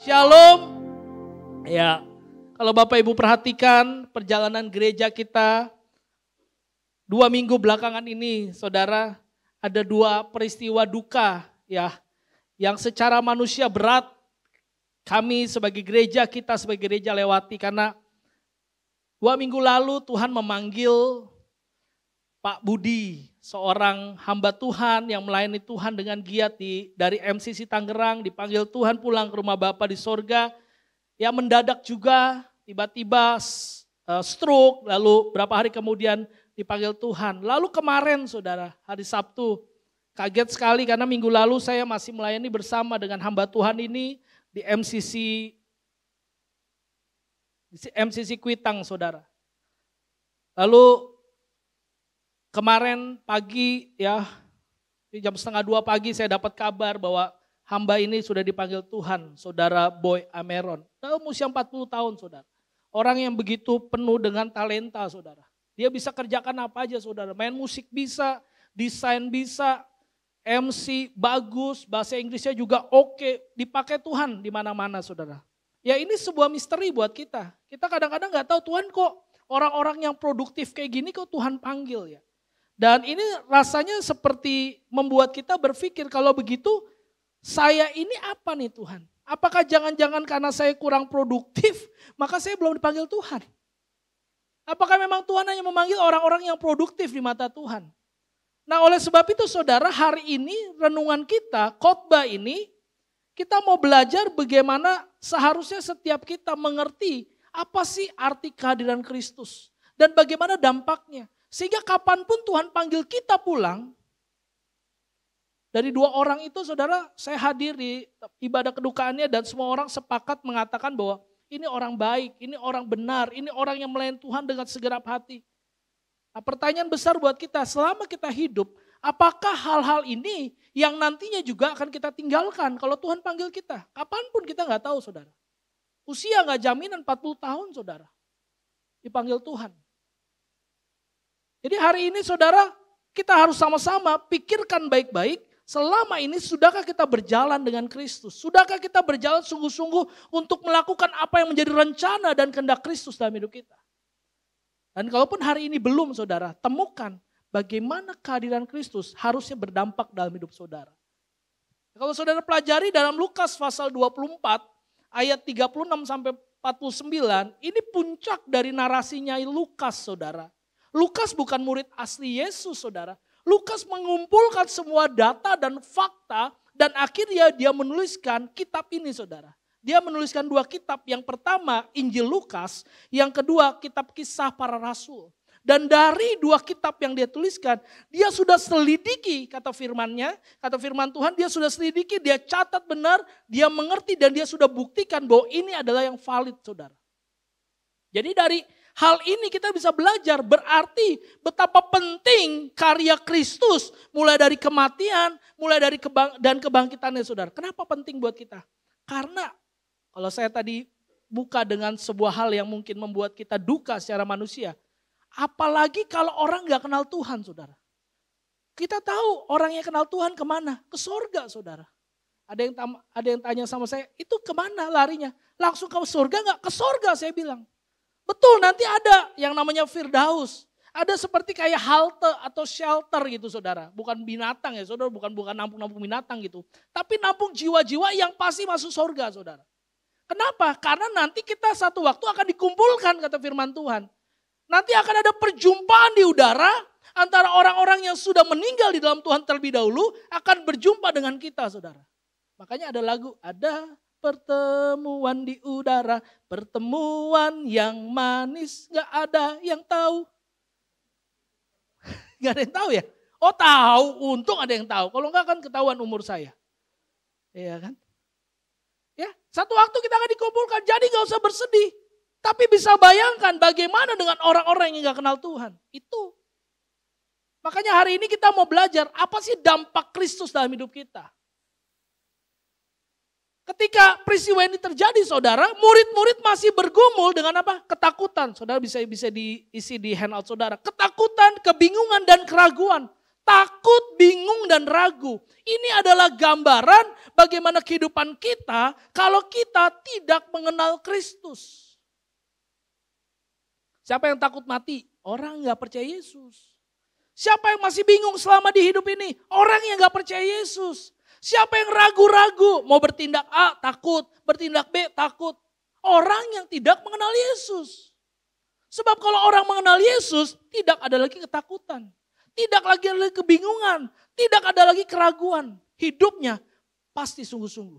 Shalom. Ya, kalau Bapak Ibu perhatikan perjalanan gereja kita 2 minggu belakangan ini, saudara, ada 2 peristiwa duka ya, yang secara manusia berat kami sebagai gereja, kita sebagai gereja lewati, karena 2 minggu lalu Tuhan memanggil Pak Budi, seorang hamba Tuhan yang melayani Tuhan dengan giat dari MCC Tangerang, dipanggil Tuhan pulang ke rumah Bapa di sorga. Ya mendadak juga, tiba-tiba stroke, lalu berapa hari kemudian dipanggil Tuhan. Lalu kemarin saudara, hari Sabtu, kaget sekali karena minggu lalu saya masih melayani bersama dengan hamba Tuhan ini di MCC Kuitang saudara. Lalu kemarin pagi ya, di jam 1:30 pagi saya dapat kabar bahwa hamba ini sudah dipanggil Tuhan, saudara Boy Ameron. Dalam usia 40 tahun saudara. Orang yang begitu penuh dengan talenta saudara. Dia bisa kerjakan apa aja saudara, main musik bisa, desain bisa, MC bagus, bahasa Inggrisnya juga oke, dipakai Tuhan di mana-mana saudara. Ya ini sebuah misteri buat kita. Kita kadang-kadang gak tahu Tuhan kok orang-orang yang produktif kayak gini kok Tuhan panggil ya. Dan ini rasanya seperti membuat kita berpikir kalau begitu saya ini apa nih Tuhan? Apakah jangan-jangan karena saya kurang produktif maka saya belum dipanggil Tuhan? Apakah memang Tuhan hanya memanggil orang-orang yang produktif di mata Tuhan? Nah oleh sebab itu saudara, hari ini renungan kita, khotbah ini kita mau belajar bagaimana seharusnya setiap kita mengerti apa sih arti kehadiran Kristus dan bagaimana dampaknya. Sehingga kapanpun Tuhan panggil kita pulang, dari 2 orang itu saudara saya hadir di ibadah kedukaannya dan semua orang sepakat mengatakan bahwa ini orang baik, ini orang benar, ini orang yang melayani Tuhan dengan segenap hati. Nah, pertanyaan besar buat kita, selama kita hidup, apakah hal-hal ini yang nantinya juga akan kita tinggalkan kalau Tuhan panggil kita? Kapanpun kita gak tahu saudara. Usia gak jaminan 40 tahun saudara, dipanggil Tuhan. Jadi hari ini saudara, kita harus sama-sama pikirkan baik-baik, selama ini sudahkah kita berjalan dengan Kristus? Sudahkah kita berjalan sungguh-sungguh untuk melakukan apa yang menjadi rencana dan kehendak Kristus dalam hidup kita? Dan kalaupun hari ini belum saudara, temukan bagaimana kehadiran Kristus harusnya berdampak dalam hidup saudara. Kalau saudara pelajari dalam Lukas pasal 24 ayat 36 sampai 49, ini puncak dari narasinya Lukas saudara. Lukas bukan murid asli Yesus saudara. Lukas mengumpulkan semua data dan fakta dan akhirnya dia menuliskan kitab ini saudara. Dia menuliskan 2 kitab. Yang pertama Injil Lukas, yang kedua kitab Kisah Para Rasul. Dan dari 2 kitab yang dia tuliskan, dia sudah selidiki kata firman-Nya, kata firman Tuhan, dia sudah selidiki, dia catat benar, dia mengerti dan dia sudah buktikan bahwa ini adalah yang valid saudara. Jadi dari hal ini kita bisa belajar berarti betapa penting karya Kristus mulai dari kematian, mulai dari kebangkitannya saudara. Kenapa penting buat kita? Karena kalau saya tadi buka dengan sebuah hal yang mungkin membuat kita duka secara manusia. Apalagi kalau orang gak kenal Tuhan saudara. Kita tahu orang yang kenal Tuhan kemana? Ke sorga saudara. Ada yang tanya sama saya, itu kemana larinya? Langsung ke surga gak? Ke sorga saya bilang. Betul, nanti ada yang namanya Firdaus. Ada seperti kayak halte atau shelter gitu saudara. Bukan binatang ya saudara, bukan nampung-nampung binatang gitu. Tapi nampung jiwa-jiwa yang pasti masuk surga saudara. Kenapa? Karena nanti kita satu waktu akan dikumpulkan kata firman Tuhan. Nanti akan ada perjumpaan di udara antara orang-orang yang sudah meninggal di dalam Tuhan terlebih dahulu akan berjumpa dengan kita saudara. Makanya ada lagu, ada pertemuan di udara, pertemuan yang manis, gak ada yang tahu. Gak ada yang tahu ya? Oh tahu, untung ada yang tahu. Kalau enggak kan ketahuan umur saya. Iya kan? Ya, satu waktu kita akan dikumpulkan, jadi gak usah bersedih. Tapi bisa bayangkan bagaimana dengan orang-orang yang gak kenal Tuhan. Itu. Makanya hari ini kita mau belajar apa sih dampak Kristus dalam hidup kita. Ketika peristiwa ini terjadi saudara, murid-murid masih bergumul dengan apa? Ketakutan. Saudara bisa diisi di handout saudara. Ketakutan, kebingungan dan keraguan. Takut, bingung dan ragu. Ini adalah gambaran bagaimana kehidupan kita kalau kita tidak mengenal Kristus. Siapa yang takut mati? Orang gak percaya Yesus. Siapa yang masih bingung selama di hidup ini? Orang yang gak percaya Yesus. Siapa yang ragu-ragu mau bertindak A takut, bertindak B takut. Orang yang tidak mengenal Yesus. Sebab kalau orang mengenal Yesus tidak ada lagi ketakutan. Tidak lagi ada kebingungan, tidak ada lagi keraguan. Hidupnya pasti sungguh-sungguh.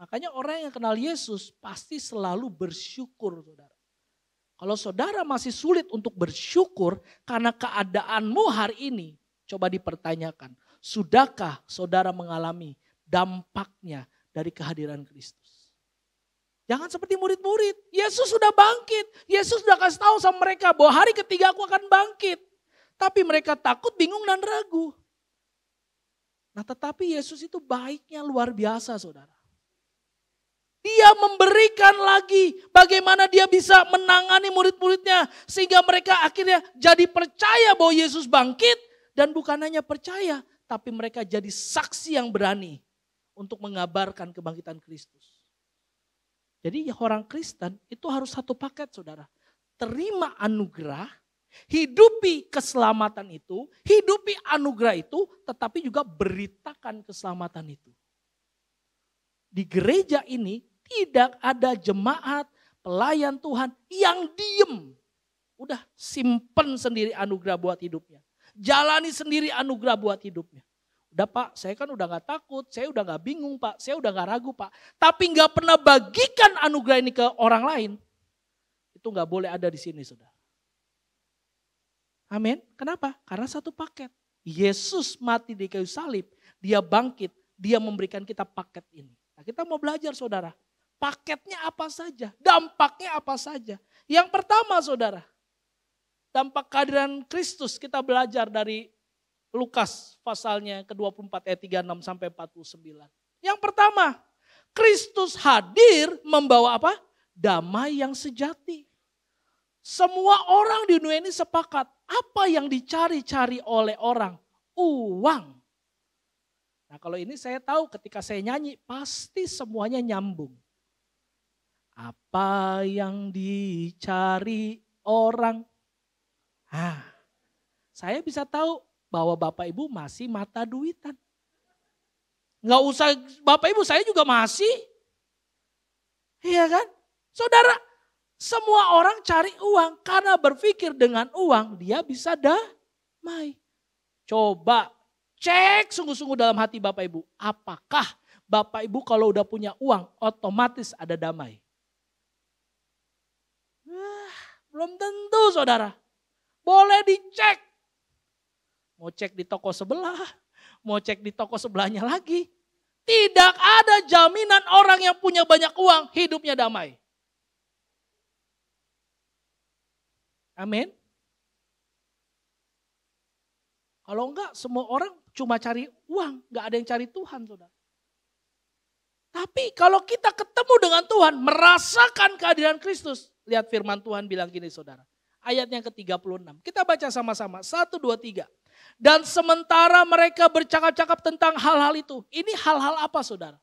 Makanya orang yang kenal Yesus pasti selalu bersyukur saudara. Kalau saudara masih sulit untuk bersyukur karena keadaanmu hari ini, coba dipertanyakan. Sudahkah saudara mengalami dampaknya dari kehadiran Kristus? Jangan seperti murid-murid. Yesus sudah bangkit. Yesus sudah kasih tahu sama mereka bahwa hari ketiga aku akan bangkit. Tapi mereka takut, bingung dan ragu. Nah tetapi Yesus itu baiknya luar biasa saudara. Dia memberikan lagi bagaimana dia bisa menangani murid-muridnya. Sehingga mereka akhirnya jadi percaya bahwa Yesus bangkit. Dan bukan hanya percaya, tapi mereka jadi saksi yang berani untuk mengabarkan kebangkitan Kristus. Jadi orang Kristen itu harus satu paket saudara. Terima anugerah, hidupi keselamatan itu, hidupi anugerah itu, tetapi juga beritakan keselamatan itu. Di gereja ini tidak ada jemaat, pelayan Tuhan yang diem. Udah simpen sendiri anugerah buat hidupnya. Jalani sendiri anugerah buat hidupnya. Udah Pak, saya kan udah gak takut, saya udah gak bingung Pak, saya udah gak ragu Pak. Tapi gak pernah bagikan anugerah ini ke orang lain. Itu gak boleh ada di sini saudara. Amin. Kenapa? Karena satu paket. Yesus mati di kayu salib, dia bangkit, dia memberikan kita paket ini. Nah kita mau belajar saudara. Paketnya apa saja, dampaknya apa saja. Yang pertama saudara. Dampak kehadiran Kristus kita belajar dari Lukas pasalnya ke-24 ayat 36 sampai 49. Yang pertama, Kristus hadir membawa apa? Damai yang sejati. Semua orang di dunia ini sepakat, apa yang dicari-cari oleh orang? Uang. Nah kalau ini saya tahu ketika saya nyanyi pasti semuanya nyambung. Apa yang dicari orang? Saya bisa tahu bahwa Bapak Ibu masih mata duitan. Nggak usah Bapak Ibu, saya juga masih. Iya kan? Saudara, semua orang cari uang karena berpikir dengan uang dia bisa damai. Coba cek sungguh-sungguh dalam hati Bapak Ibu. Apakah Bapak Ibu kalau udah punya uang otomatis ada damai? Belum tentu saudara. Boleh dicek. Mau cek di toko sebelah, mau cek di toko sebelahnya lagi. Tidak ada jaminan orang yang punya banyak uang hidupnya damai. Amin. Kalau enggak semua orang cuma cari uang, enggak ada yang cari Tuhan saudara. Tapi kalau kita ketemu dengan Tuhan, merasakan kehadiran Kristus. Lihat firman Tuhan bilang gini saudara. Ayat yang ke-36. Kita baca sama-sama. 1, 2, 3. Dan sementara mereka bercakap-cakap tentang hal-hal itu. Ini hal-hal apa saudara?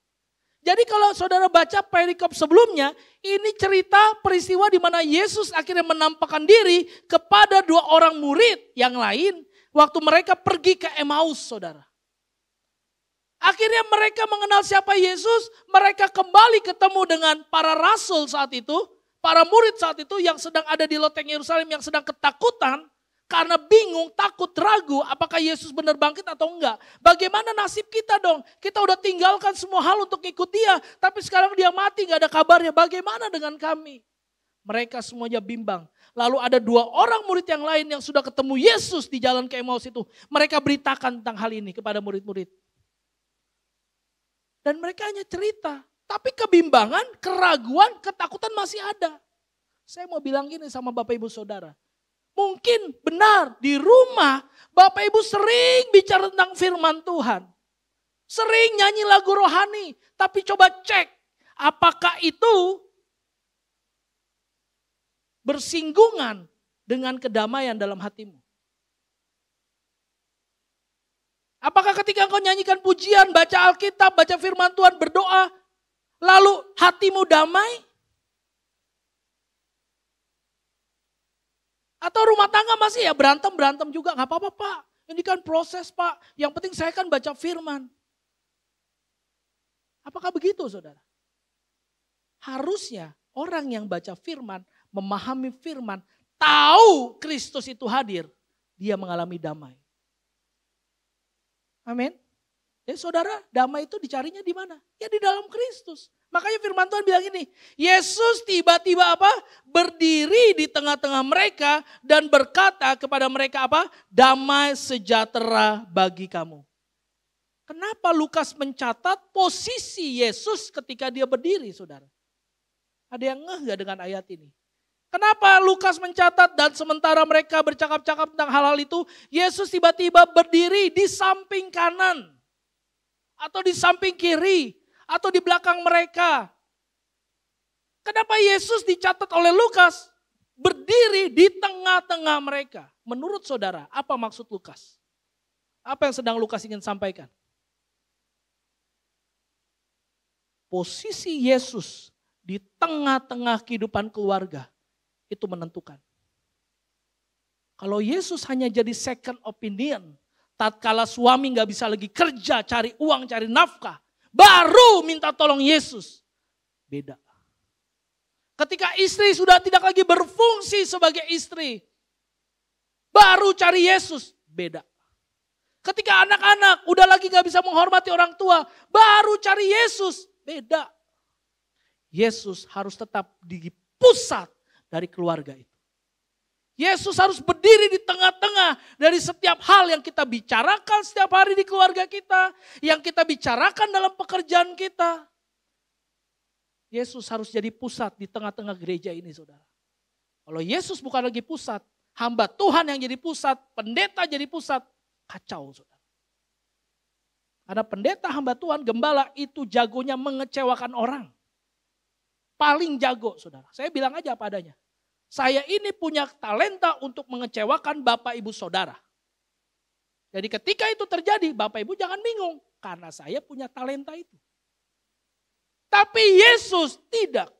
Jadi kalau saudara baca perikop sebelumnya. Ini cerita peristiwa di mana Yesus akhirnya menampakkan diri kepada 2 orang murid yang lain. Waktu mereka pergi ke Emmaus saudara. Akhirnya mereka mengenal siapa Yesus. Mereka kembali ketemu dengan para rasul saat itu. Para murid saat itu yang sedang ada di loteng Yerusalem yang sedang ketakutan. Karena bingung, takut, ragu apakah Yesus benar bangkit atau enggak. Bagaimana nasib kita dong? Kita udah tinggalkan semua hal untuk ikut dia. Tapi sekarang dia mati gak ada kabarnya. Bagaimana dengan kami? Mereka semuanya bimbang. Lalu ada 2 orang murid yang lain yang sudah ketemu Yesus di jalan ke Emmaus itu. Mereka beritakan tentang hal ini kepada murid-murid. Dan mereka hanya cerita. Tapi kebimbangan, keraguan, ketakutan masih ada. Saya mau bilang gini sama Bapak Ibu Saudara. Mungkin benar di rumah Bapak Ibu sering bicara tentang firman Tuhan. Sering nyanyi lagu rohani. Tapi coba cek apakah itu bersinggungan dengan kedamaian dalam hatimu. Apakah ketika engkau nyanyikan pujian, baca Alkitab, baca firman Tuhan, berdoa, lalu hatimu damai? Atau rumah tangga masih ya berantem juga, gak apa-apa Pak. Ini kan proses Pak, yang penting saya kan baca firman. Apakah begitu saudara? Harusnya orang yang baca firman, memahami firman, tahu Kristus itu hadir, dia mengalami damai. Amin. Ya saudara, damai itu dicarinya di mana? Ya di dalam Kristus. Makanya firman Tuhan bilang ini, Yesus tiba-tiba apa? Berdiri di tengah-tengah mereka dan berkata kepada mereka apa? Damai sejahtera bagi kamu. Kenapa Lukas mencatat posisi Yesus ketika dia berdiri, saudara? Ada yang ngeh gak dengan ayat ini? Kenapa Lukas mencatat dan sementara mereka bercakap-cakap tentang hal-hal itu, Yesus tiba-tiba berdiri di samping kanan, atau di samping kiri, atau di belakang mereka. Kenapa Yesus dicatat oleh Lukas berdiri di tengah-tengah mereka? Menurut saudara, apa maksud Lukas? Apa yang sedang Lukas ingin sampaikan? Posisi Yesus di tengah-tengah kehidupan keluarga itu menentukan. Kalau Yesus hanya jadi second opinion, tatkala suami gak bisa lagi kerja, cari uang, cari nafkah, baru minta tolong Yesus. Beda. Ketika istri sudah tidak lagi berfungsi sebagai istri, baru cari Yesus. Beda. Ketika anak-anak udah lagi gak bisa menghormati orang tua, baru cari Yesus. Beda. Yesus harus tetap di pusat dari keluarga itu. Yesus harus berdiri di tengah-tengah dari setiap hal yang kita bicarakan setiap hari di keluarga kita, yang kita bicarakan dalam pekerjaan kita. Yesus harus jadi pusat di tengah-tengah gereja ini, saudara. Kalau Yesus bukan lagi pusat, hamba Tuhan yang jadi pusat, pendeta jadi pusat, kacau, saudara. Karena pendeta hamba Tuhan, gembala itu jagonya mengecewakan orang. Paling jago, saudara. Saya bilang aja apa adanya. Saya ini punya talenta untuk mengecewakan Bapak Ibu Saudara. Jadi ketika itu terjadi, Bapak Ibu jangan bingung. Karena saya punya talenta itu. Tapi Yesus tidak.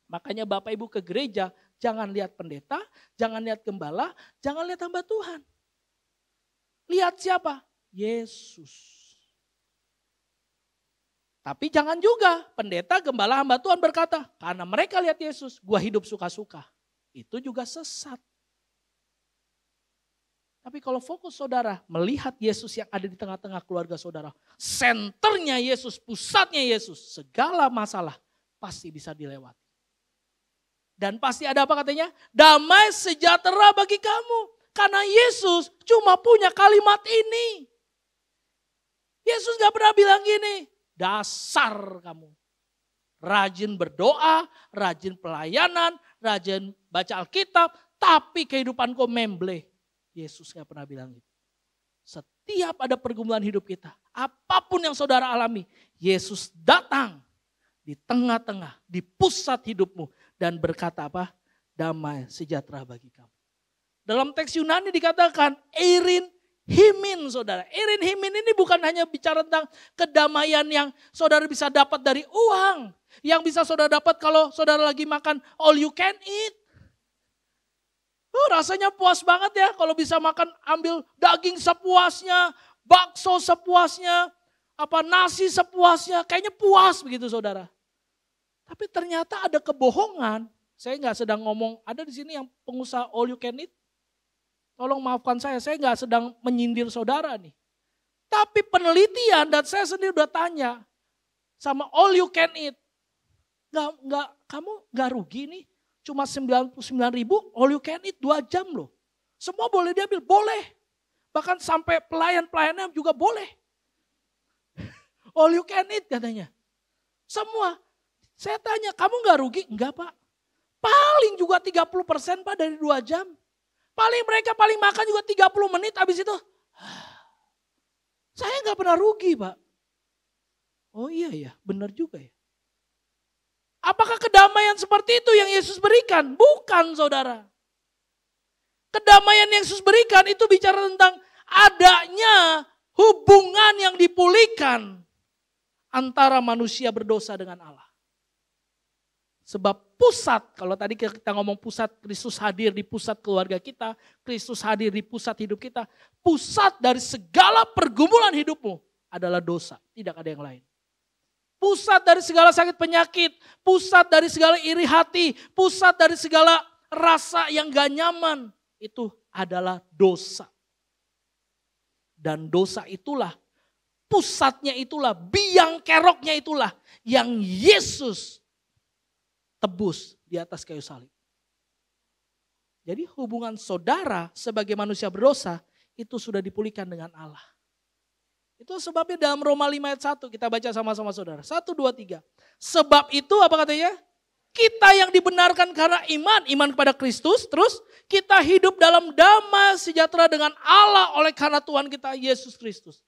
Makanya Bapak Ibu ke gereja, jangan lihat pendeta, jangan lihat gembala, jangan lihat hamba Tuhan. Lihat siapa? Yesus. Tapi jangan juga pendeta, gembala, hamba Tuhan berkata, karena mereka lihat Yesus, gua hidup suka-suka. Itu juga sesat. Tapi kalau fokus saudara melihat Yesus yang ada di tengah-tengah keluarga saudara, senternya Yesus, pusatnya Yesus, segala masalah pasti bisa dilewati. Dan pasti ada apa katanya? Damai sejahtera bagi kamu. Karena Yesus cuma punya kalimat ini. Yesus gak pernah bilang gini, dasar kamu. Rajin berdoa, rajin pelayanan, rajin baca Alkitab, tapi kehidupanku memble. Yesus gak pernah bilang gitu. Setiap ada pergumulan hidup kita, apapun yang saudara alami, Yesus datang di tengah-tengah, di pusat hidupmu dan berkata apa? Damai sejahtera bagi kamu. Dalam teks Yunani dikatakan Eirin Himin, saudara. Eirin Himin ini bukan hanya bicara tentang kedamaian yang saudara bisa dapat dari uang. Yang bisa saudara dapat kalau saudara lagi makan all you can eat. Rasanya puas banget ya kalau bisa makan, ambil daging sepuasnya, bakso sepuasnya, nasi sepuasnya. Kayaknya puas begitu saudara. Tapi ternyata ada kebohongan. Saya nggak sedang ngomong, ada di sini yang pengusaha all you can eat. Tolong maafkan saya nggak sedang menyindir saudara nih. Tapi penelitian dan saya sendiri udah tanya sama all you can eat. Kamu nggak rugi nih. Cuma 99.000 all you can eat 2 jam loh. Semua boleh diambil, boleh. Bahkan sampai pelayan-pelayannya juga boleh. All you can eat katanya. Semua. Saya tanya, kamu gak rugi? Enggak Pak. Paling juga 30% Pak dari 2 jam. Mereka paling makan juga 30 menit habis itu. Saya nggak pernah rugi Pak. Oh iya ya, benar juga ya. Apakah kedamaian seperti itu yang Yesus berikan? Bukan saudara. Kedamaian yang Yesus berikan itu bicara tentang adanya hubungan yang dipulihkan antara manusia berdosa dengan Allah. Sebab pusat, kalau tadi kita ngomong pusat, Kristus hadir di pusat keluarga kita, Kristus hadir di pusat hidup kita. Pusat dari segala pergumulan hidupmu adalah dosa, tidak ada yang lain. Pusat dari segala sakit penyakit, pusat dari segala iri hati, pusat dari segala rasa yang gak nyaman, itu adalah dosa. Dan dosa itulah, pusatnya itulah, biang keroknya itulah yang Yesus tebus di atas kayu salib. Jadi hubungan saudara sebagai manusia berdosa itu sudah dipulihkan dengan Allah. Itu sebabnya dalam Roma 5 ayat 1 kita baca sama-sama saudara. 1, 2, 3. Sebab itu apa katanya? Kita yang dibenarkan karena iman kepada Kristus. Terus kita hidup dalam damai sejahtera dengan Allah oleh karena Tuhan kita Yesus Kristus.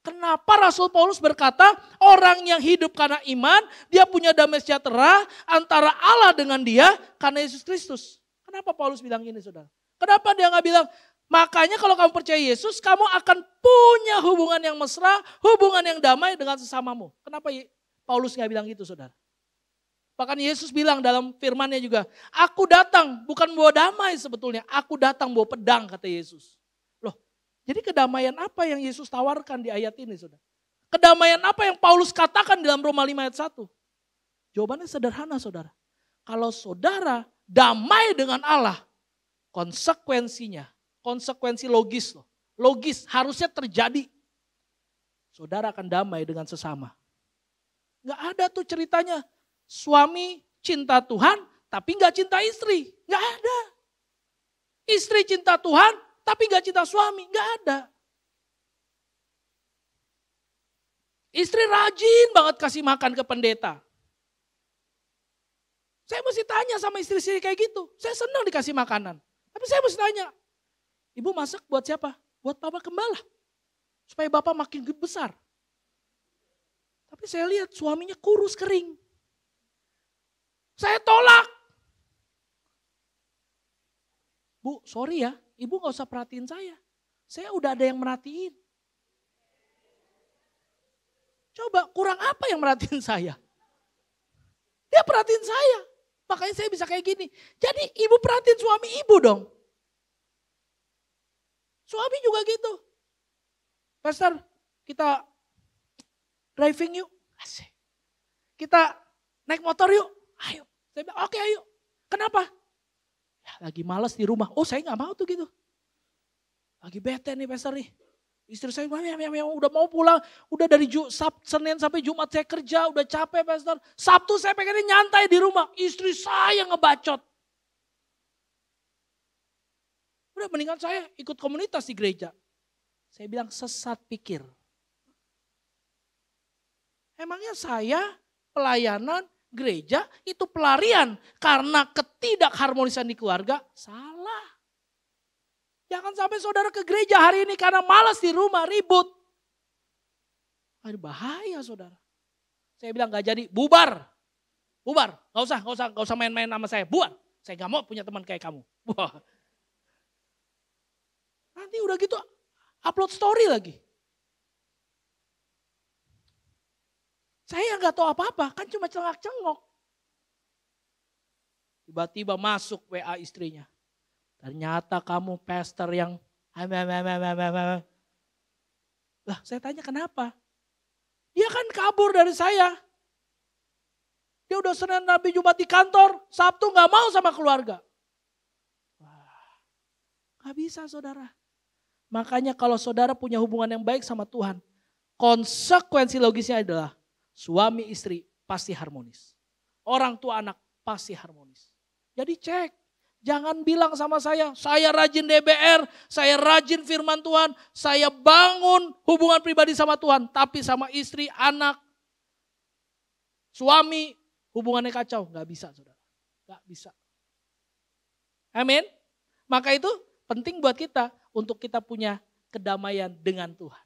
Kenapa Rasul Paulus berkata orang yang hidup karena iman, dia punya damai sejahtera antara Allah dengan dia karena Yesus Kristus. Kenapa Paulus bilang ini saudara? Kenapa dia gak bilang, makanya kalau kamu percaya Yesus, kamu akan punya hubungan yang mesra, hubungan yang damai dengan sesamamu. Kenapa Paulus gak bilang gitu saudara? Bahkan Yesus bilang dalam firman-Nya juga, aku datang bukan bawa damai sebetulnya, aku datang bawa pedang kata Yesus. Jadi kedamaian apa yang Yesus tawarkan di ayat ini saudara? Kedamaian apa yang Paulus katakan dalam Roma 5 ayat 1? Jawabannya sederhana saudara. Kalau saudara damai dengan Allah, konsekuensinya, konsekuensi logis loh. Logis harusnya terjadi. Saudara akan damai dengan sesama. Gak ada tuh ceritanya suami cinta Tuhan tapi gak cinta istri. Gak ada. Istri cinta Tuhan tapi gak cinta suami, gak ada. Istri rajin banget kasih makan ke pendeta. Saya mesti tanya sama istri-istri kayak gitu. Saya senang dikasih makanan. Tapi saya mesti tanya, ibu masak buat siapa? Buat Papa Gembala. Supaya Bapak makin besar. Tapi saya lihat suaminya kurus kering. Saya tolak. Bu, sorry ya. Ibu gak usah perhatiin saya. Saya udah ada yang merhatiin. Coba kurang apa yang merhatiin saya? Dia perhatiin saya. Makanya saya bisa kayak gini. Jadi ibu perhatiin suami ibu dong. Suami juga gitu. Pastor, kita driving yuk. Asik. Kita naik motor yuk. Ayo. Saya bilang oke ayo. Kenapa? Lagi malas di rumah. Oh saya gak mau tuh gitu. Lagi bete nih pastor nih. Istri saya udah mau pulang. Udah dari Senin sampai Jumat saya kerja. Udah capek pastor. Sabtu saya pengennya nyantai di rumah. Istri saya ngebacot. Udah mendingan saya ikut komunitas di gereja. Saya bilang sesat pikir. Emangnya saya pelayanan gereja itu pelarian karena ketidakharmonisan di keluarga? Salah. Jangan sampai saudara ke gereja hari ini karena malas di rumah ribut. Ada bahaya saudara. Saya bilang gak jadi, bubar. Bubar, gak usah main-main sama saya, bubar. Saya gak mau punya teman kayak kamu. Wah. Nanti udah gitu upload story lagi. Saya nggak tahu apa-apa, kan cuma cengak-cengok. Tiba-tiba masuk WA istrinya. Ternyata kamu pastor yang... Lah saya tanya kenapa? Dia kan kabur dari saya. Dia udah Senin Rabu Jumat di kantor, Sabtu nggak mau sama keluarga. Wah, nggak bisa saudara. Makanya kalau saudara punya hubungan yang baik sama Tuhan, konsekuensi logisnya adalah suami istri pasti harmonis. Orang tua anak pasti harmonis. Jadi cek. Jangan bilang sama saya rajin DBR, saya rajin firman Tuhan, saya bangun hubungan pribadi sama Tuhan. Tapi sama istri, anak, suami, hubungannya kacau. Gak bisa saudara. Gak bisa. Amin. Maka itu penting buat kita untuk kita punya kedamaian dengan Tuhan.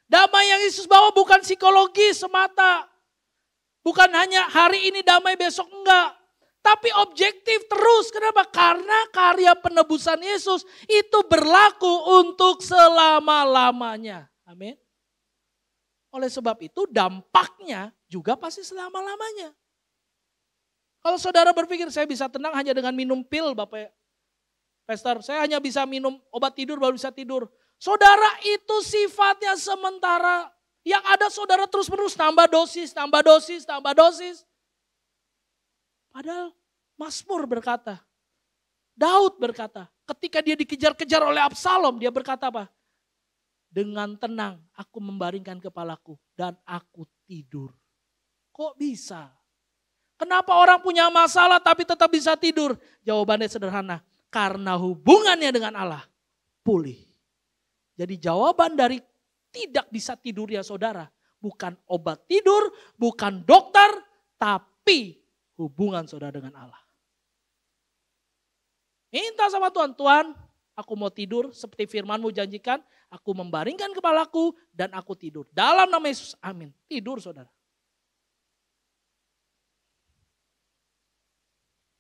Damai yang Yesus bawa bukan psikologi semata. Bukan hanya hari ini damai besok enggak. Tapi objektif terus. Kenapa? Karena karya penebusan Yesus itu berlaku untuk selama-lamanya. Amin. Oleh sebab itu dampaknya juga pasti selama-lamanya. Kalau saudara berpikir saya bisa tenang hanya dengan minum pil Bapak Pastor, saya hanya bisa minum obat tidur baru bisa tidur. Saudara itu sifatnya sementara. Yang ada saudara terus-menerus tambah dosis, tambah dosis, tambah dosis. Padahal Mazmur berkata, Daud berkata, ketika dia dikejar-kejar oleh Absalom, dia berkata apa? Dengan tenang aku membaringkan kepalaku dan aku tidur. Kok bisa? Kenapa orang punya masalah tapi tetap bisa tidur? Jawabannya sederhana, karena hubungannya dengan Allah pulih. Jadi jawaban dari tidak bisa tidur ya saudara, bukan obat tidur, bukan dokter, tapi hubungan saudara dengan Allah. Minta sama Tuhan, Tuhan aku mau tidur seperti firman-Mu janjikan, aku membaringkan kepalaku dan aku tidur. Dalam nama Yesus, amin. Tidur saudara.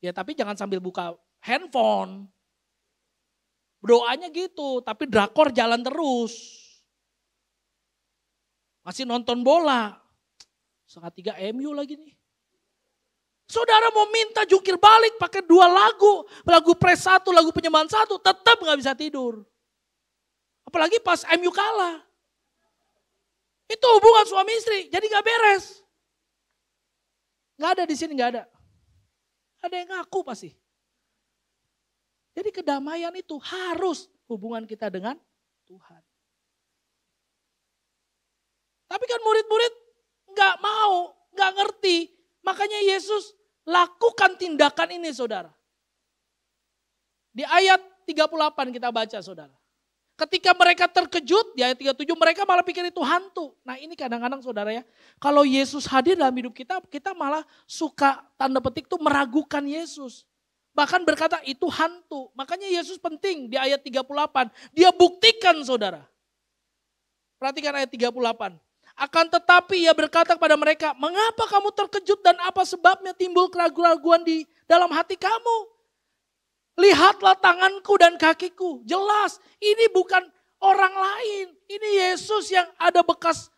Ya tapi jangan sambil buka handphone. Doanya gitu, tapi drakor jalan terus. Masih nonton bola. 2:30 MU lagi nih. Saudara mau minta jungkir balik pakai 2 lagu. Lagu Praise 1, lagu Penyembahan 1, tetap gak bisa tidur. Apalagi pas MU kalah. Itu hubungan suami istri, jadi gak beres. Gak ada di sini, gak ada. Ada yang ngaku pasti. Jadi kedamaian itu harus hubungan kita dengan Tuhan. Tapi kan murid-murid gak mau, gak ngerti. Makanya Yesus lakukan tindakan ini saudara. Di ayat 38 kita baca saudara. Ketika mereka terkejut, di ayat 37 mereka malah pikir itu hantu. Nah ini kadang-kadang saudara ya, kalau Yesus hadir dalam hidup kita, kita malah suka tanda petik tuh meragukan Yesus. Bahkan berkata itu hantu. Makanya Yesus penting di ayat 38. Dia buktikan saudara. Perhatikan ayat 38. Akan tetapi ia berkata kepada mereka, mengapa kamu terkejut dan apa sebabnya timbul keraguan-keraguan di dalam hati kamu? Lihatlah tanganku dan kakiku. Jelas ini bukan orang lain. Ini Yesus yang ada bekas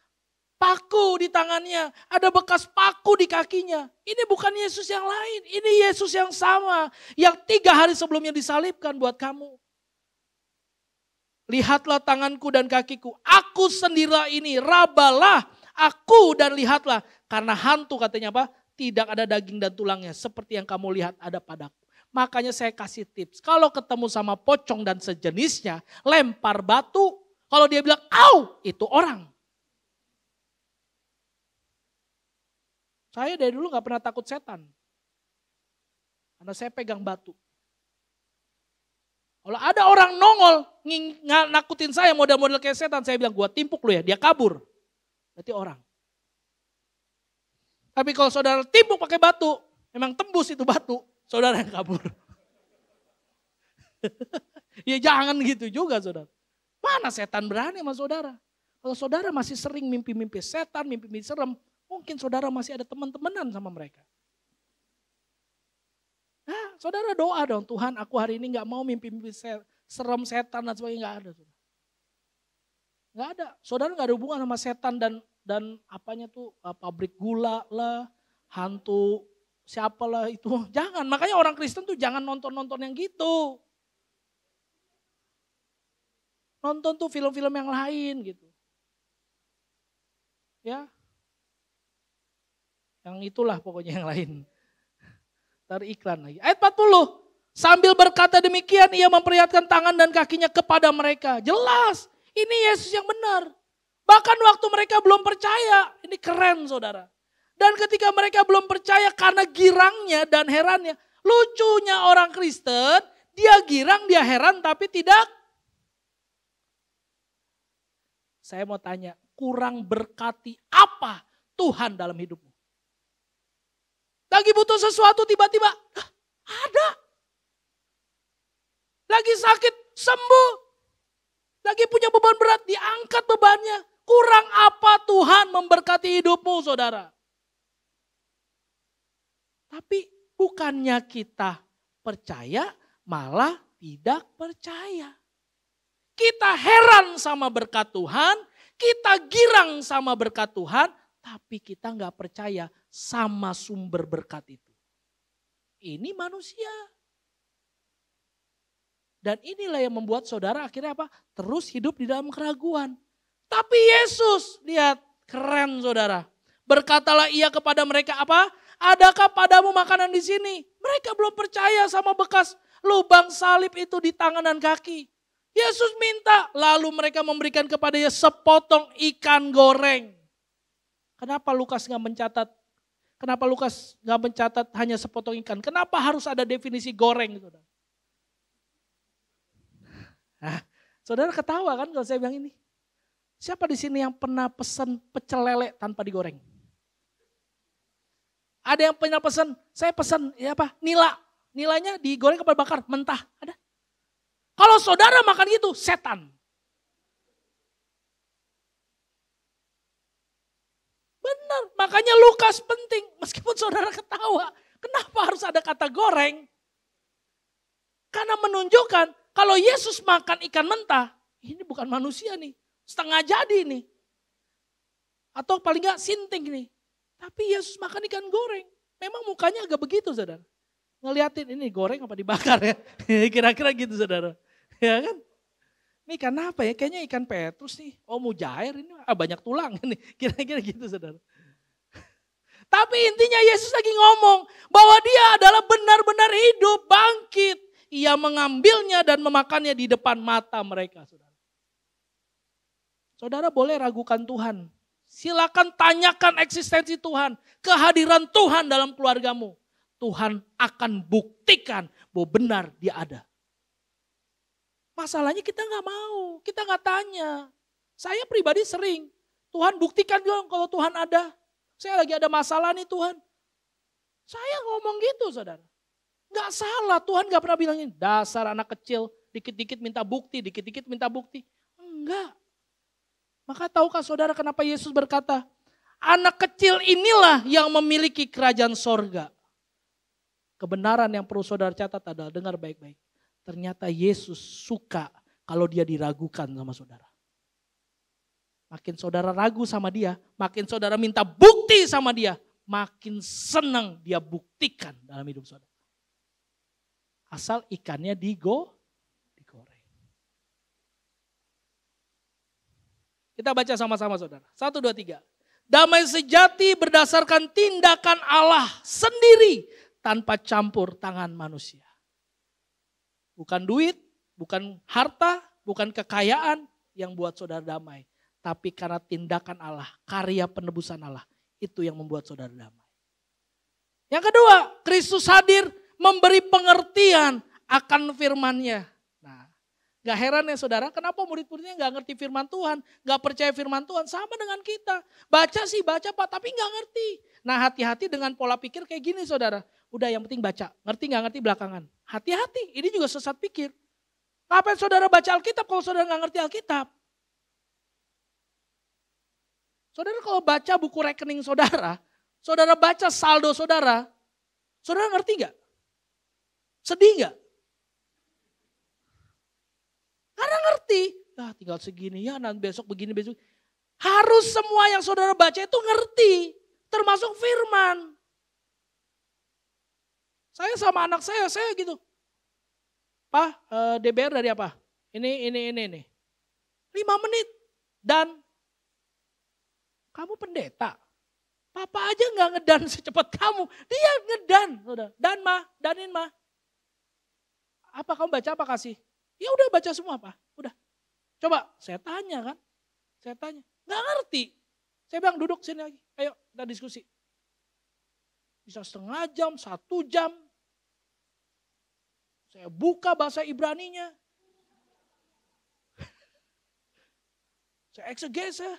paku di tangannya. Ada bekas paku di kakinya. Ini bukan Yesus yang lain. Ini Yesus yang sama. Yang 3 hari sebelumnya disalibkan buat kamu. Lihatlah tanganku dan kakiku. Aku sendirilah ini. Rabalah aku dan lihatlah. Karena hantu katanya apa? Tidak ada daging dan tulangnya. Seperti yang kamu lihat ada padaku. Makanya saya kasih tips. Kalau ketemu sama pocong dan sejenisnya. Lempar batu. Kalau dia bilang, au, itu orang. Saya dari dulu gak pernah takut setan. Karena saya pegang batu. Kalau ada orang nongol, nakutin saya model-model kayak setan, saya bilang gua timpuk lu ya, dia kabur. Berarti orang. Tapi kalau saudara timpuk pakai batu, memang tembus itu batu, saudara yang kabur. Ya jangan gitu juga saudara. Mana setan berani sama saudara? Kalau saudara masih sering mimpi-mimpi setan, mimpi-mimpi serem, mungkin saudara masih ada teman-temanan sama mereka. Nah, saudara doa dong, Tuhan aku hari ini gak mau mimpi-mimpi serem setan dan sebagainya, gak ada. Gak ada, saudara gak ada hubungan sama setan dan apanya tuh, pabrik gula lah, hantu, siapalah itu. Jangan, makanya orang Kristen tuh jangan nonton-nonton yang gitu. Nonton tuh film-film yang lain gitu. Ya, yang itulah pokoknya yang lain. Taruh iklan lagi. Ayat 40. Sambil berkata demikian ia memperlihatkan tangan dan kakinya kepada mereka. Jelas ini Yesus yang benar. Bahkan waktu mereka belum percaya. Ini keren saudara. Dan ketika mereka belum percaya karena girangnya dan herannya. Lucunya orang Kristen. Dia girang, dia heran tapi tidak. Saya mau tanya. Kurang berkati apa Tuhan dalam hidupmu? Lagi butuh sesuatu tiba-tiba, ada. sakit, sembuh. Lagi punya beban berat, diangkat bebannya. Kurang apa Tuhan memberkati hidupmu, saudara? Tapi bukannya kita percaya, malah tidak percaya. Kita heran sama berkat Tuhan, kita girang sama berkat Tuhan, tapi kita nggak percaya sama sumber berkat itu. Ini manusia. Dan inilah yang membuat saudara akhirnya apa? Terus hidup di dalam keraguan. Tapi Yesus, lihat, keren saudara. Berkatalah ia kepada mereka apa? Adakah padamu makanan di sini? Mereka belum percaya sama bekas lubang salib itu di tangan dan kaki. Yesus minta, lalu mereka memberikan kepadanya sepotong ikan goreng. Kenapa Lukas nggak mencatat? Kenapa Lukas nggak mencatat hanya sepotong ikan? Kenapa harus ada definisi goreng? Saudara? Nah, saudara ketawa kan kalau saya bilang ini? Siapa di sini yang pernah pesan pecel lele tanpa digoreng? Ada yang pernah pesan, saya pesan ya apa? Nilainya digoreng apa bakar? Mentah. Ada? Kalau saudara makan gitu, setan. Benar, makanya Lukas penting. Meskipun saudara ketawa, kenapa harus ada kata goreng? Karena menunjukkan kalau Yesus makan ikan mentah, ini bukan manusia nih. Setengah jadi nih. Atau paling gak sinting nih. Tapi Yesus makan ikan goreng. Memang mukanya agak begitu saudara. Ngeliatin ini goreng apa dibakar ya. Kira-kira gitu saudara. Ya kan? Ini ikan apa ya? Kayaknya ikan petrus nih. Oh mujair ini banyak tulang nih. Kira-kira gitu saudara. Tapi intinya Yesus lagi ngomong bahwa dia adalah benar-benar hidup, bangkit. Ia mengambilnya dan memakannya di depan mata mereka saudara. Saudara boleh ragukan Tuhan. Silakan tanyakan eksistensi Tuhan. Kehadiran Tuhan dalam keluargamu. Tuhan akan buktikan bahwa benar dia ada. Masalahnya kita gak mau. Kita gak tanya. Saya pribadi sering. Tuhan buktikan dong kalau Tuhan ada. Saya lagi ada masalah nih Tuhan. Saya ngomong gitu saudara. Gak salah. Tuhan gak pernah bilangin. Dasar anak kecil. Dikit-dikit minta bukti. Dikit-dikit minta bukti. Enggak. Maka tahukah saudara kenapa Yesus berkata, anak kecil inilah yang memiliki kerajaan sorga. Kebenaran yang perlu saudara catat adalah, dengar baik-baik. Ternyata Yesus suka kalau dia diragukan sama saudara. Makin saudara ragu sama dia, makin saudara minta bukti sama dia, makin senang dia buktikan dalam hidup saudara. Asal ikannya digoreng. Kita baca sama-sama saudara. 1, 2, 3. Damai sejati berdasarkan tindakan Allah sendiri tanpa campur tangan manusia. Bukan duit, bukan harta, bukan kekayaan yang buat saudara damai. Tapi karena tindakan Allah, karya penebusan Allah. Itu yang membuat saudara damai. Yang kedua, Kristus hadir memberi pengertian akan firman-Nya. Gak heran ya saudara, kenapa murid-muridnya gak ngerti firman Tuhan, gak percaya firman Tuhan, sama dengan kita. Baca sih, baca Pak, tapi gak ngerti. Nah hati-hati dengan pola pikir kayak gini saudara. Udah yang penting baca, ngerti gak ngerti belakangan. Hati-hati, ini juga sesat pikir. Ngapain saudara baca Alkitab kalau saudara gak ngerti Alkitab? Saudara kalau baca buku rekening saudara, saudara baca saldo saudara, saudara ngerti gak? Sedih gak? Karena ngerti, tinggal segini ya, nanti besok begini besok. Harus semua yang saudara baca itu ngerti, termasuk firman. Saya sama anak saya gitu. Pak, DBR dari apa? Ini. 5 menit. Dan kamu pendeta. Papa aja gak ngedan secepat kamu. Dia ngedan. Danin mah. Apa kamu baca apa kasih? Ya udah baca semua Pak, udah. Coba saya tanya kan, gak ngerti. Saya bilang duduk sini lagi, ayo kita diskusi. Bisa setengah jam, 1 jam. Saya buka bahasa Ibraninya. Saya eksegese.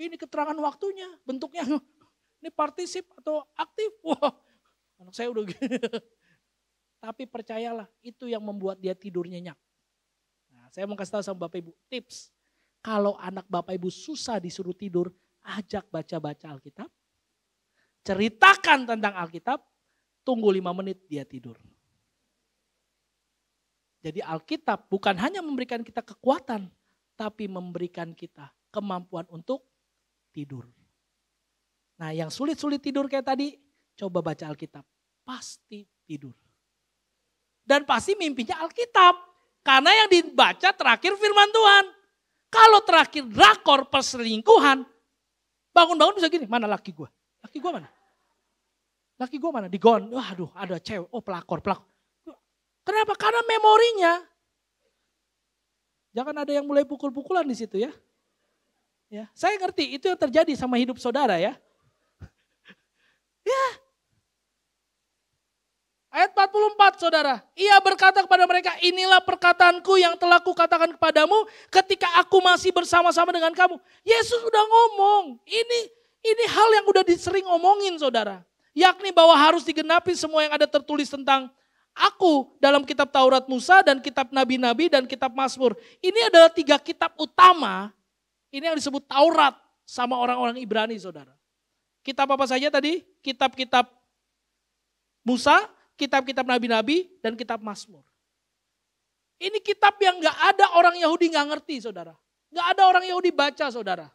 Ini keterangan waktunya, bentuknya. Ini partisip atau aktif. Wah, anak saya udah gitu. Tapi percayalah, itu yang membuat dia tidur nyenyak. Nah, saya mau kasih tahu sama Bapak Ibu, tips. Kalau anak Bapak Ibu susah disuruh tidur, ajak baca-baca Alkitab. Ceritakan tentang Alkitab, tunggu 5 menit dia tidur. Jadi Alkitab bukan hanya memberikan kita kekuatan, tapi memberikan kita kemampuan untuk tidur. Nah, yang sulit-sulit tidur kayak tadi, coba baca Alkitab. Pasti tidur. Dan pasti mimpinya Alkitab. Karena yang dibaca terakhir firman Tuhan. Kalau terakhir drakor perselingkuhan, bangun-bangun bisa gini, mana laki gue? Laki gue mana? Laki gue mana? Digon. Waduh, ada cewek. Oh, pelakor. Kenapa? Karena memorinya. Jangan ada yang mulai pukul-pukulan di situ ya. Ya, saya ngerti itu yang terjadi sama hidup saudara ya. Ya. Ayat 44 saudara. Ia berkata kepada mereka, inilah perkataanku yang telah kukatakan kepadamu ketika aku masih bersama-sama dengan kamu. Yesus udah ngomong. Ini hal yang udah disering ngomongin saudara. Yakni bahwa harus digenapi semua yang ada tertulis tentang aku dalam kitab Taurat Musa dan kitab Nabi-Nabi dan kitab Mazmur. Ini adalah 3 kitab utama. Ini yang disebut Taurat sama orang-orang Ibrani saudara. Kitab apa saja tadi? Kitab-kitab Musa, kitab-kitab Nabi-Nabi, dan kitab Mazmur. Ini kitab yang gak ada orang Yahudi gak ngerti saudara. Gak ada orang Yahudi baca saudara.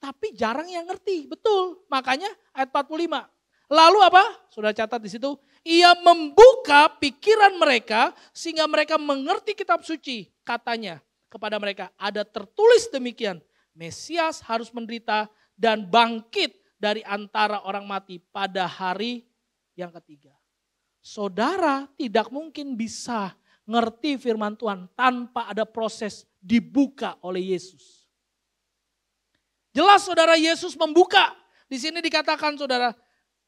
Tapi jarang yang ngerti, betul. Makanya ayat 45. Lalu apa? Sudah catat di situ. Ia membuka pikiran mereka sehingga mereka mengerti kitab suci. Katanya kepada mereka, ada tertulis demikian. Mesias harus menderita dan bangkit dari antara orang mati pada hari yang ketiga. Saudara tidak mungkin bisa ngerti firman Tuhan tanpa ada proses dibuka oleh Yesus. Jelas saudara, Yesus membuka. Di sini dikatakan saudara,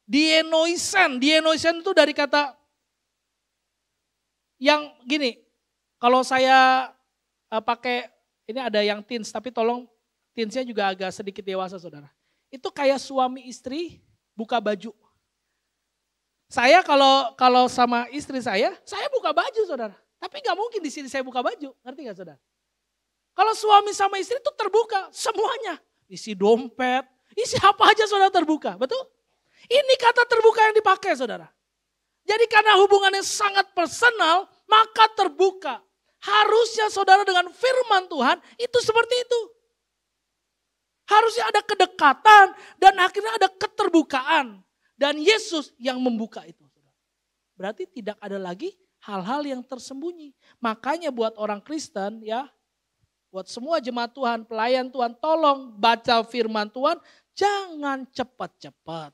dienoisen. Dienoisen itu dari kata yang gini, kalau saya pakai, ini ada yang teens, tapi tolong teensnya juga agak sedikit dewasa saudara. Itu kayak suami istri buka baju. Saya kalau sama istri saya buka baju saudara. Tapi gak mungkin di sini saya buka baju, ngerti gak saudara? Kalau suami sama istri itu terbuka semuanya. Isi dompet, isi apa aja saudara terbuka, betul? Ini kata terbuka yang dipakai saudara. Jadi karena hubungannya sangat personal, maka terbuka. Harusnya saudara dengan firman Tuhan itu seperti itu. Harusnya ada kedekatan dan akhirnya ada keterbukaan. Dan Yesus yang membuka itu. Berarti tidak ada lagi hal-hal yang tersembunyi. Makanya buat orang Kristen ya, buat semua jemaat Tuhan, pelayan Tuhan, tolong baca firman Tuhan. Jangan cepat-cepat.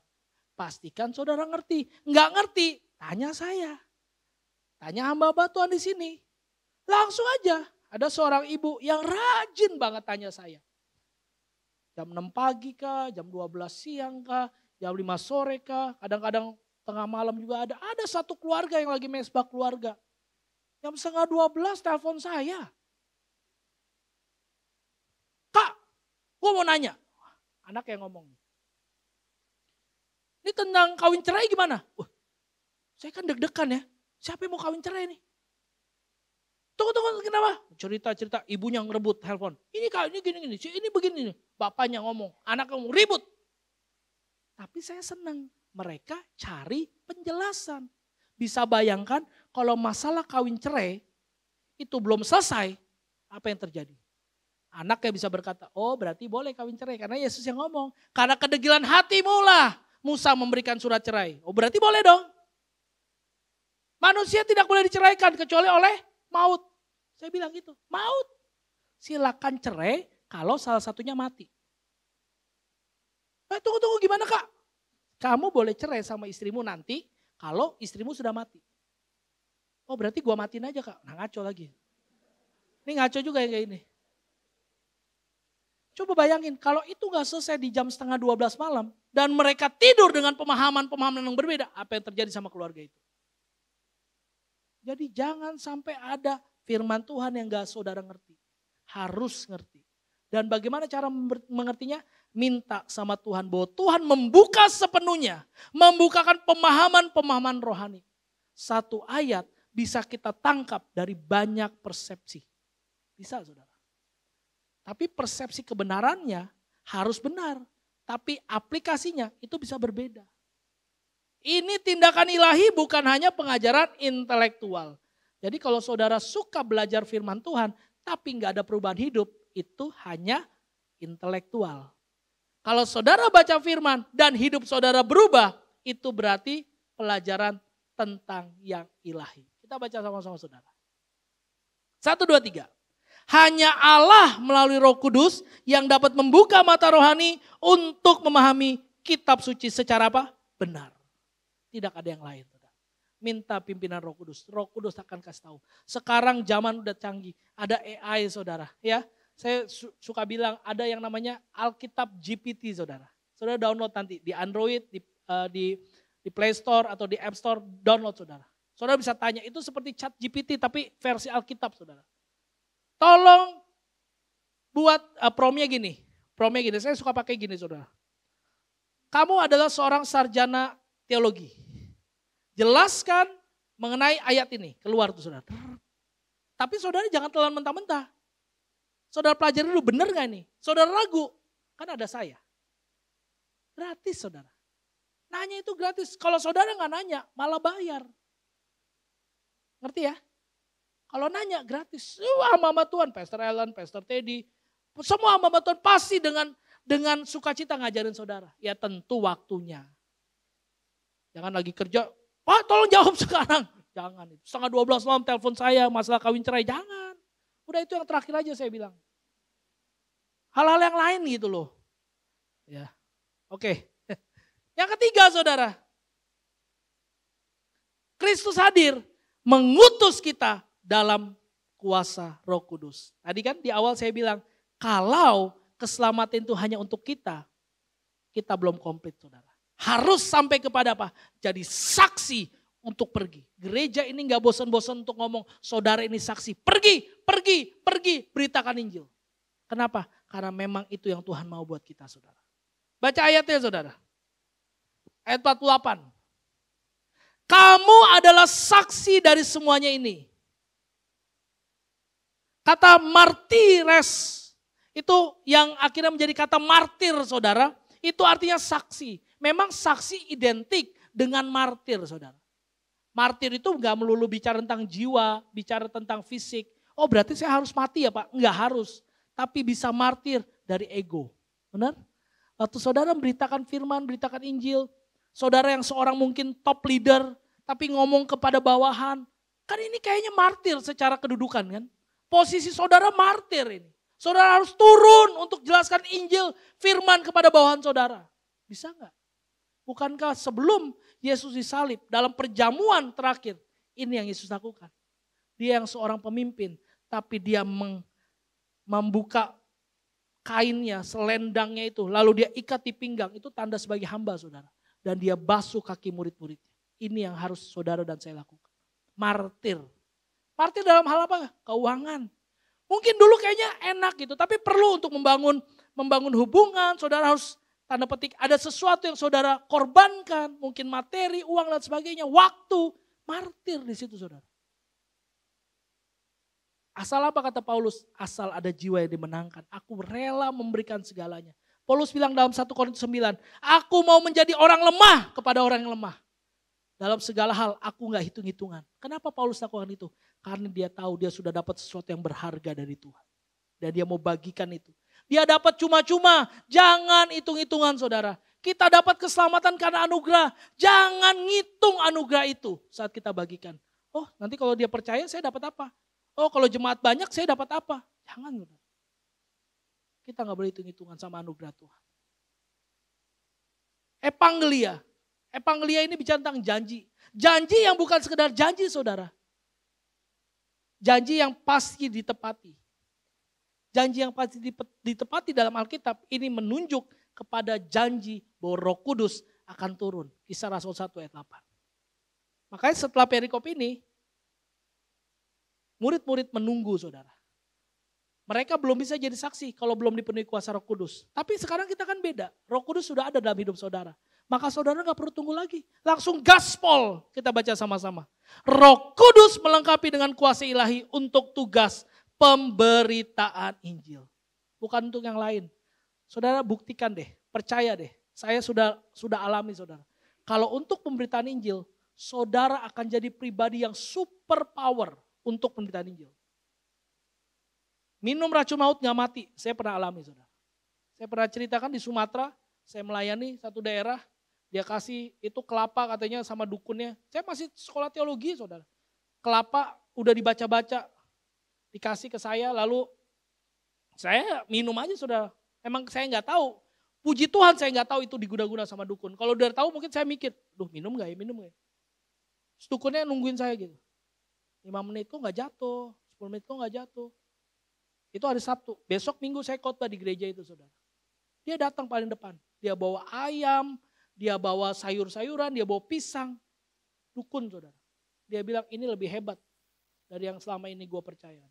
Pastikan saudara ngerti. Enggak ngerti, tanya saya. Tanya hamba-hamba Tuhan di sini. Langsung aja. Ada seorang ibu yang rajin banget tanya saya. Jam 6 pagi kah, jam 12 siang kah, jam 5 sore kah, kadang-kadang tengah malam juga ada. Ada satu keluarga yang lagi mesbah keluarga. Jam setengah 12 telepon saya. Kak, gue mau nanya. Anak yang ngomong. Ini tentang kawin cerai gimana? Saya kan deg-degan ya. Siapa yang mau kawin cerai nih? Tunggu, kenapa? Cerita-cerita ibunya ngerebut telepon. Ini kak, ini gini, ini begini nih. Bapaknya ngomong, anak ngomong, ribut. Tapi saya senang, mereka cari penjelasan. Bisa bayangkan kalau masalah kawin cerai itu belum selesai, apa yang terjadi? Anaknya bisa berkata, oh berarti boleh kawin cerai karena Yesus yang ngomong. Karena kedegilan hatimu lah Musa memberikan surat cerai. Oh berarti boleh dong. Manusia tidak boleh diceraikan kecuali oleh maut. Saya bilang gitu, maut. Silakan cerai kalau salah satunya mati. Tunggu gimana kak? Kamu boleh cerai sama istrimu nanti kalau istrimu sudah mati. Oh berarti gua matiin aja kak. Nah ngaco lagi. Ini ngaco juga yang kayak ini. Coba bayangin kalau itu gak selesai di jam setengah 12 malam. Dan mereka tidur dengan pemahaman-pemahaman yang berbeda. Apa yang terjadi sama keluarga itu? Jadi jangan sampai ada firman Tuhan yang gak saudara ngerti. Harus ngerti. Dan bagaimana cara mengertinya? Minta sama Tuhan bahwa Tuhan membuka sepenuhnya. Membukakan pemahaman-pemahaman rohani. satu ayat bisa kita tangkap dari banyak persepsi. Bisa saudara. Tapi persepsi kebenarannya harus benar. Tapi aplikasinya itu bisa berbeda. Ini tindakan ilahi bukan hanya pengajaran intelektual. Jadi kalau saudara suka belajar firman Tuhan tapi nggak ada perubahan hidup, itu hanya intelektual. Kalau saudara baca firman dan hidup saudara berubah, itu berarti pelajaran tentang yang ilahi. Kita baca sama-sama saudara. 1, 2, 3. Hanya Allah melalui Roh Kudus yang dapat membuka mata rohani untuk memahami kitab suci secara apa? Benar. Tidak ada yang lain. Minta pimpinan Roh Kudus. Roh Kudus akan kasih tahu. Sekarang zaman udah canggih. Ada AI saudara. Ya, saya suka bilang ada yang namanya Alkitab GPT saudara. Saudara download nanti di Android, di Play Store atau di App Store. Download saudara. Saudara bisa tanya itu seperti Chat GPT tapi versi Alkitab saudara. Tolong buat promnya gini. Saya suka pakai gini saudara. Kamu adalah seorang sarjana teologi. Jelaskan mengenai ayat ini. Keluar tuh saudara. Tapi saudara jangan telan mentah-mentah. Saudara pelajari dulu benar gak nih? Saudara ragu. Kan ada saya. Gratis saudara. Nanya itu gratis. Kalau saudara gak nanya malah bayar. Ngerti ya? Kalau nanya gratis, hamba Tuhan, Pastor Ellen, Pastor Teddy, semua hamba Tuhan pasti dengan sukacita ngajarin saudara. Ya tentu waktunya. Jangan lagi kerja, Pak tolong jawab sekarang. Jangan, setengah 12 malam telepon saya masalah kawin cerai, jangan. Udah itu yang terakhir aja saya bilang. Hal-hal yang lain gitu loh. Ya, oke. Yang ketiga saudara, Kristus hadir mengutus kita dalam kuasa Roh Kudus. Tadi kan di awal saya bilang, kalau keselamatan itu hanya untuk kita belum komplit saudara. Harus sampai kepada apa? Jadi saksi untuk pergi. Gereja ini gak bosan-bosan untuk ngomong, saudara ini saksi. Pergi, beritakan Injil. Kenapa? Karena memang itu yang Tuhan mau buat kita saudara. Baca ayatnya saudara. Ayat 48. Kamu adalah saksi dari semuanya ini. Kata martires itu yang akhirnya menjadi kata martir saudara. Itu artinya saksi. Memang saksi identik dengan martir saudara. Martir itu gak melulu bicara tentang jiwa, bicara tentang fisik. Oh berarti saya harus mati ya Pak? Enggak harus. Tapi bisa martir dari ego. Benar? Waktu saudara memberitakan firman, beritakan Injil. Saudara yang seorang mungkin top leader. Tapi ngomong kepada bawahan. Kan ini kayaknya martir secara kedudukan kan. Posisi saudara martir ini. Saudara harus turun untuk jelaskan Injil, firman kepada bawahan saudara. Bisa enggak? Bukankah sebelum Yesus disalib dalam perjamuan terakhir, ini yang Yesus lakukan. Dia yang seorang pemimpin, tapi dia membuka kainnya, selendangnya itu, lalu dia ikat di pinggang, itu tanda sebagai hamba saudara. Dan dia basuh kaki murid-muridnya. Ini yang harus saudara dan saya lakukan. Martir. Martir dalam hal apa? Keuangan. Mungkin dulu kayaknya enak gitu, tapi perlu untuk membangun hubungan, saudara harus tanda petik ada sesuatu yang saudara korbankan, mungkin materi, uang dan sebagainya, waktu, martir di situ saudara. Asal apa kata Paulus? Asal ada jiwa yang dimenangkan, aku rela memberikan segalanya. Paulus bilang dalam 1 Korintus 9, aku mau menjadi orang lemah kepada orang yang lemah. Dalam segala hal aku gak hitung-hitungan. Kenapa Paulus lakukan itu? Karena dia tahu dia sudah dapat sesuatu yang berharga dari Tuhan. Dan dia mau bagikan itu. Dia dapat cuma-cuma, jangan hitung-hitungan saudara. Kita dapat keselamatan karena anugerah. Jangan ngitung anugerah itu saat kita bagikan. Oh nanti kalau dia percaya saya dapat apa? Oh kalau jemaat banyak saya dapat apa? Jangan saudara. Kita gak boleh hitung-hitungan sama anugerah Tuhan. Evangelia. Evangelia ini bicara tentang janji. Janji yang bukan sekedar janji saudara. Janji yang pasti ditepati. Janji yang pasti ditepati dalam Alkitab ini menunjuk kepada janji bahwa Roh Kudus akan turun. Kisah Rasul 1 ayat 8. Makanya setelah perikop ini, murid-murid menunggu saudara. Mereka belum bisa jadi saksi kalau belum dipenuhi kuasa Roh Kudus. Tapi sekarang kita kan beda. Roh Kudus sudah ada dalam hidup saudara. maka saudara gak perlu tunggu lagi. Langsung gaspol, kita baca sama-sama. Roh Kudus melengkapi dengan kuasa ilahi untuk tugas pemberitaan Injil. Bukan untuk yang lain. Saudara buktikan deh, percaya deh. Saya sudah alami saudara. Kalau untuk pemberitaan Injil, saudara akan jadi pribadi yang super power untuk pemberitaan Injil. Minum racun maut gak mati, saya pernah alami saudara. Saya pernah ceritakan di Sumatera, saya melayani satu daerah, dia kasih itu kelapa katanya sama dukunnya. Saya masih sekolah teologi saudara. Kelapa udah dibaca-baca, dikasih ke saya lalu saya minum aja saudara. Emang saya gak tahu, puji Tuhan saya gak tahu itu diguna-guna sama dukun. Kalau udah tahu mungkin saya mikir, minum gak ya, minum gak ya. Terus dukunnya nungguin saya gitu. 5 menit kok gak jatuh, 10 menit kok gak jatuh. Itu hari Sabtu, besok Minggu saya khotbah di gereja itu saudara. Dia datang paling depan, dia bawa ayam, dia bawa sayur-sayuran, dia bawa pisang. Dukun saudara. Dia bilang ini lebih hebat dari yang selama ini gue percaya.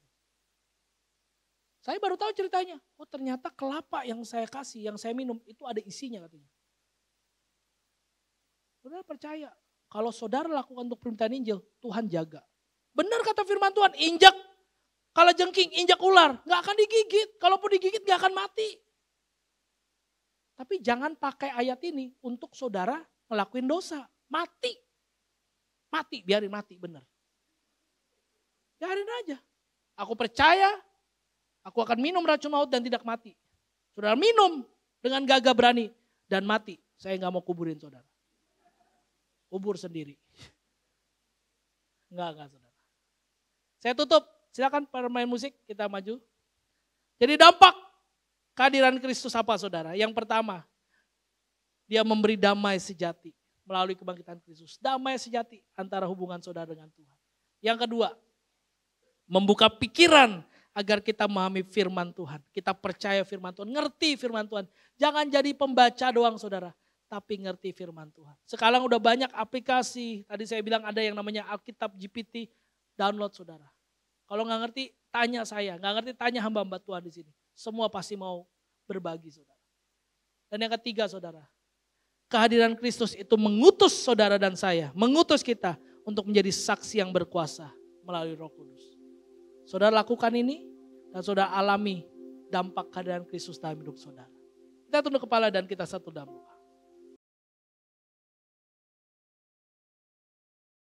Saya baru tahu ceritanya. Oh ternyata kelapa yang saya kasih, yang saya minum itu ada isinya katanya. Saudara percaya. Kalau saudara lakukan untuk permintaan Injil, Tuhan jaga. Benar kata firman Tuhan, injak kalajengking, injak ular. Gak akan digigit. Kalaupun digigit gak akan mati. Tapi jangan pakai ayat ini untuk saudara ngelakuin dosa. Mati. Mati, biarin mati, benar. Biarin aja. Aku percaya, aku akan minum racun maut dan tidak mati. Saudara minum dengan gagah berani dan mati. Saya gak mau kuburin saudara. Kubur sendiri. Enggak saudara. Saya tutup, silakan pemain musik kita maju. Jadi dampak kehadiran Kristus apa saudara? Yang pertama, dia memberi damai sejati melalui kebangkitan Kristus. Damai sejati antara hubungan saudara dengan Tuhan. Yang kedua, membuka pikiran agar kita memahami firman Tuhan. Kita percaya firman Tuhan, ngerti firman Tuhan. Jangan jadi pembaca doang saudara, tapi ngerti firman Tuhan. Sekarang udah banyak aplikasi, tadi saya bilang ada yang namanya Alkitab GPT, download saudara. Kalau nggak ngerti, tanya saya. Nggak ngerti, tanya hamba-hamba Tuhan di sini. Semua pasti mau berbagi saudara. Dan yang ketiga saudara, kehadiran Kristus itu mengutus saudara dan saya, mengutus kita untuk menjadi saksi yang berkuasa melalui Roh Kudus. Saudara lakukan ini dan saudara alami dampak kehadiran Kristus dalam hidup saudara. Kita tunduk kepala dan kita satu dalam doa.